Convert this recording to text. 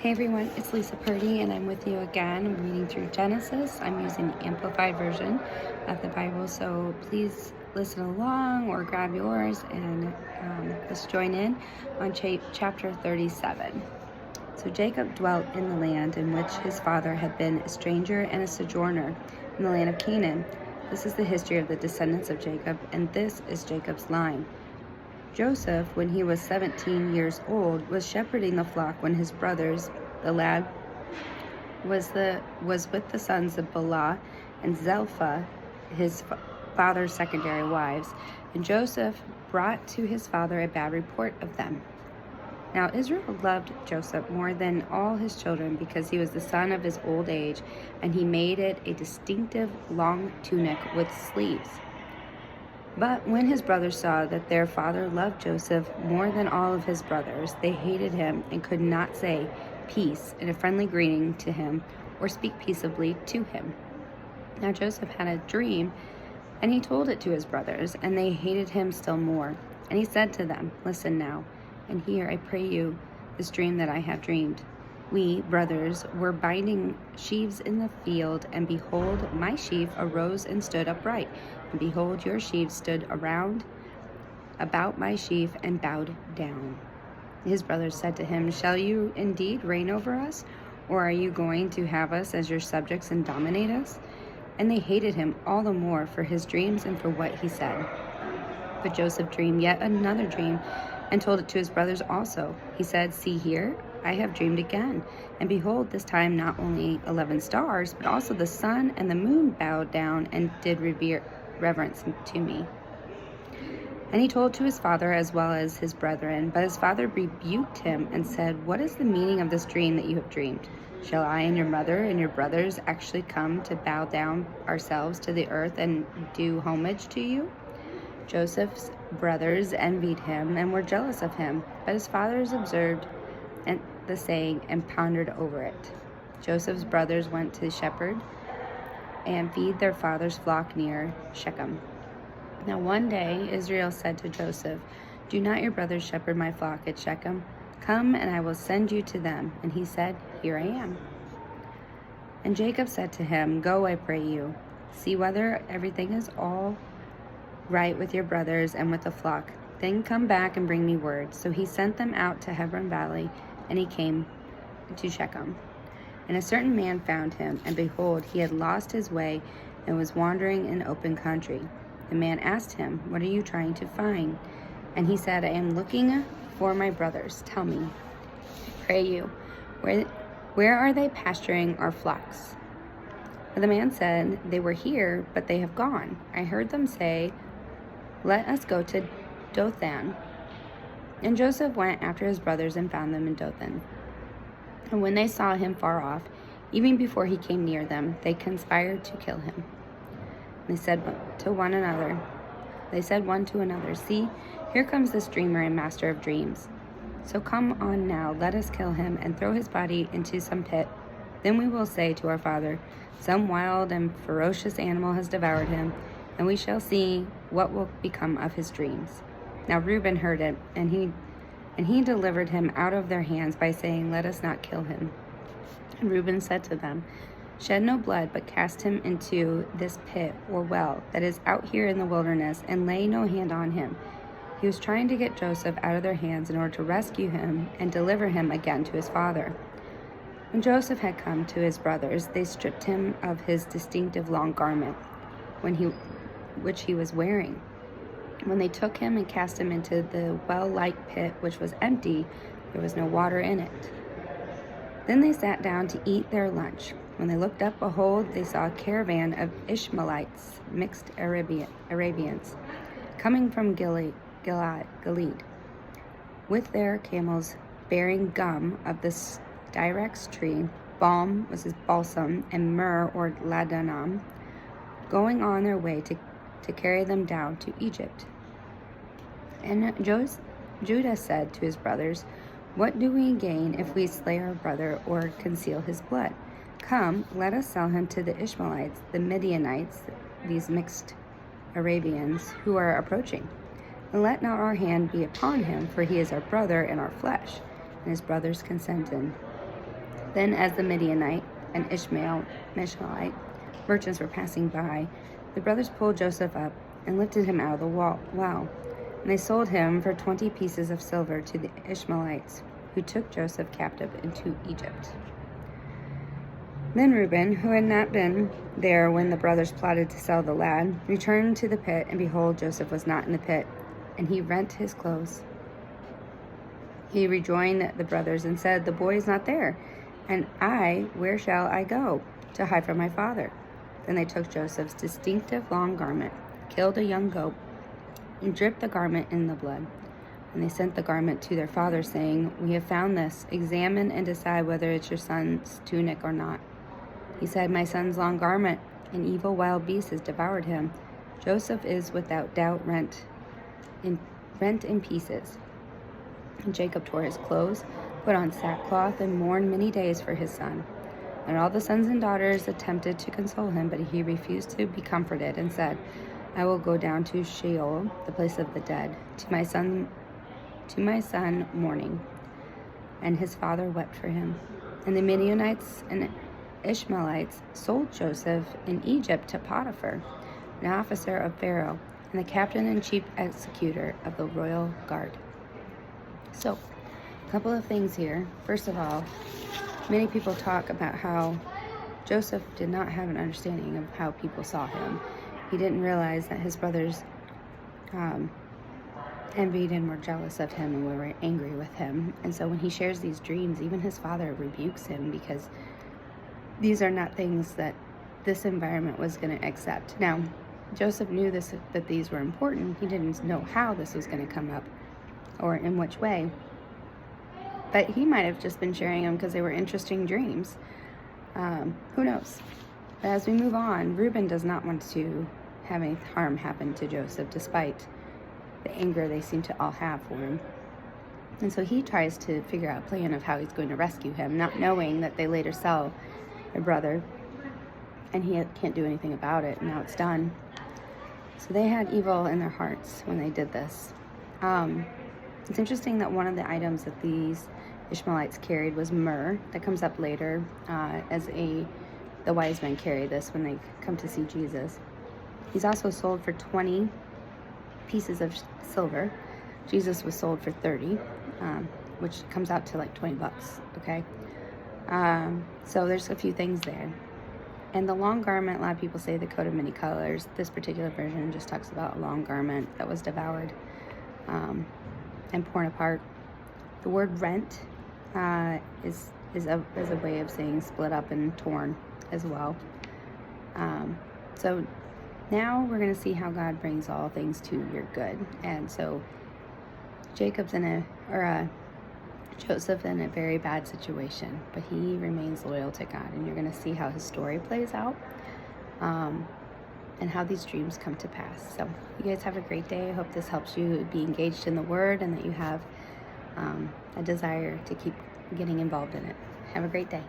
Hey everyone, it's Lisa Purdy and I'm with you again. I'm reading through Genesis. I'm using the Amplified version of the Bible, so please listen along or grab yours and let's join in on chapter 37. So Jacob dwelt in the land in which his father had been a stranger and a sojourner in the land of Canaan. This is the history of the descendants of Jacob, and this is Jacob's line. Joseph, when he was 17 years old, was shepherding the flock when his brothers, the lad, was with the sons of Bela and Zilpah, his father's secondary wives, and Joseph brought to his father a bad report of them. Now Israel loved Joseph more than all his children because he was the son of his old age, and he made it a distinctive long tunic with sleeves. But when his brothers saw that their father loved Joseph more than all of his brothers, they hated him and could not say peace in a friendly greeting to him or speak peaceably to him. Now Joseph had a dream, and he told it to his brothers, and they hated him still more. And he said to them, "Listen now, and hear, I pray you, this dream that I have dreamed. We, brothers, were binding sheaves in the field, and behold, my sheaf arose and stood upright. And behold, your sheaves stood around about my sheaf and bowed down." His brothers said to him, "Shall you indeed reign over us? Or are you going to have us as your subjects and dominate us?" And they hated him all the more for his dreams and for what he said. But Joseph dreamed yet another dream and told it to his brothers also. He said, "See here, I have dreamed again. And behold, this time not only 11 stars, but also the sun and the moon bowed down and did reverence to me." And he told to his father as well as his brethren. But his father rebuked him and said, "What is the meaning of this dream that you have dreamed? Shall I and your mother and your brothers actually come to bow down ourselves to the earth and do homage to you?" Joseph's brothers envied him and were jealous of him, but his fathers observed the saying and pondered over it. Joseph's brothers went to shepherd and feed their father's flock near Shechem. Now one day Israel said to Joseph, "Do not your brothers shepherd my flock at Shechem? Come, and I will send you to them." And he said, "Here I am." And Jacob said to him, "Go, I pray you. See whether everything is all right with your brothers and with the flock. Then come back and bring me word." So he sent them out to Hebron Valley, and he came to Shechem. And a certain man found him, and behold, he had lost his way and was wandering in open country. The man asked him, "What are you trying to find?" And he said, "I am looking for my brothers. Tell me, I pray you, where are they pasturing our flocks?" But the man said, "They were here, but they have gone. I heard them say, 'Let us go to Dothan.'" And Joseph went after his brothers and found them in Dothan. And when they saw him far off, even before he came near them, they conspired to kill him. They said one to another, "See, here comes this dreamer and master of dreams. So come on now, let us kill him and throw his body into some pit. Then we will say to our father, 'Some wild and ferocious animal has devoured him,' and we shall see what will become of his dreams." Now Reuben heard it, and he delivered him out of their hands by saying, "Let us not kill him." And Reuben said to them, "Shed no blood, but cast him into this pit or well that is out here in the wilderness, and lay no hand on him." He was trying to get Joseph out of their hands in order to rescue him and deliver him again to his father. When Joseph had come to his brothers, they stripped him of his distinctive long garment, which he was wearing. When they took him and cast him into the well-like pit, which was empty, there was no water in it. Then they sat down to eat their lunch. When they looked up, behold, they saw a caravan of Ishmaelites, mixed Arabians, coming from Gilead, with their camels bearing gum of the styrax tree, balsam, and myrrh or ladanum, going on their way to carry them down to Egypt. And Judah said to his brothers, "What do we gain if we slay our brother or conceal his blood? Come, let us sell him to the Ishmaelites, the Midianites, these mixed Arabians who are approaching. And let not our hand be upon him, for he is our brother and our flesh." And his brothers consented. Then, as the Midianite and Ishmaelite merchants were passing by, the brothers pulled Joseph up and lifted him out of the well, and they sold him for 20 pieces of silver to the Ishmaelites, who took Joseph captive into Egypt. Then Reuben, who had not been there when the brothers plotted to sell the lad, returned to the pit, and behold, Joseph was not in the pit, and he rent his clothes. He rejoined the brothers and said, "The boy is not there, and where shall I go to hide from my father?" Then they took Joseph's distinctive long garment, killed a young goat, and dipped the garment in the blood. And they sent the garment to their father, saying, "We have found this. Examine and decide whether it's your son's tunic or not." He said, "My son's long garment. An evil wild beast has devoured him. Joseph is without doubt rent in pieces." And Jacob tore his clothes, put on sackcloth, and mourned many days for his son. And all the sons and daughters attempted to console him, but he refused to be comforted, and said, "I will go down to Sheol, the place of the dead, to my son mourning." And his father wept for him. And the Midianites and Ishmaelites sold Joseph in Egypt to Potiphar, an officer of Pharaoh, and the captain and chief executor of the royal guard. So, a couple of things here. First of all, many people talk about how Joseph did not have an understanding of how people saw him. He didn't realize that his brothers envied and were jealous of him and were angry with him. And so when he shares these dreams, even his father rebukes him, because these are not things that this environment was going to accept. Now, Joseph knew that these were important. He didn't know how this was going to come up or in which way. But he might have just been sharing them because they were interesting dreams. Who knows? But as we move on, Reuben does not want to have any harm happen to Joseph, despite the anger they seem to all have for him. And so he tries to figure out a plan of how he's going to rescue him, not knowing that they later sell their brother, and he can't do anything about it. Now it's done. So they had evil in their hearts when they did this. It's interesting that one of the items that these Ishmaelites carried was myrrh. That comes up later the wise men carry this when they come to see Jesus. He's also sold for 20 pieces of silver. Jesus was sold for 30, which comes out to like $20, okay? So there's a few things there. And the long garment, a lot of people say the coat of many colors. This particular version just talks about a long garment that was devoured and torn apart. The word rent is a way of saying split up and torn as well. So now we're going to see how God brings all things to your good. And so Joseph in a very bad situation, but he remains loyal to God, and you're going to see how his story plays out, and how these dreams come to pass. So you guys have a great day. I hope this helps you be engaged in the Word, and that you have a desire to keep getting involved in it. Have a great day.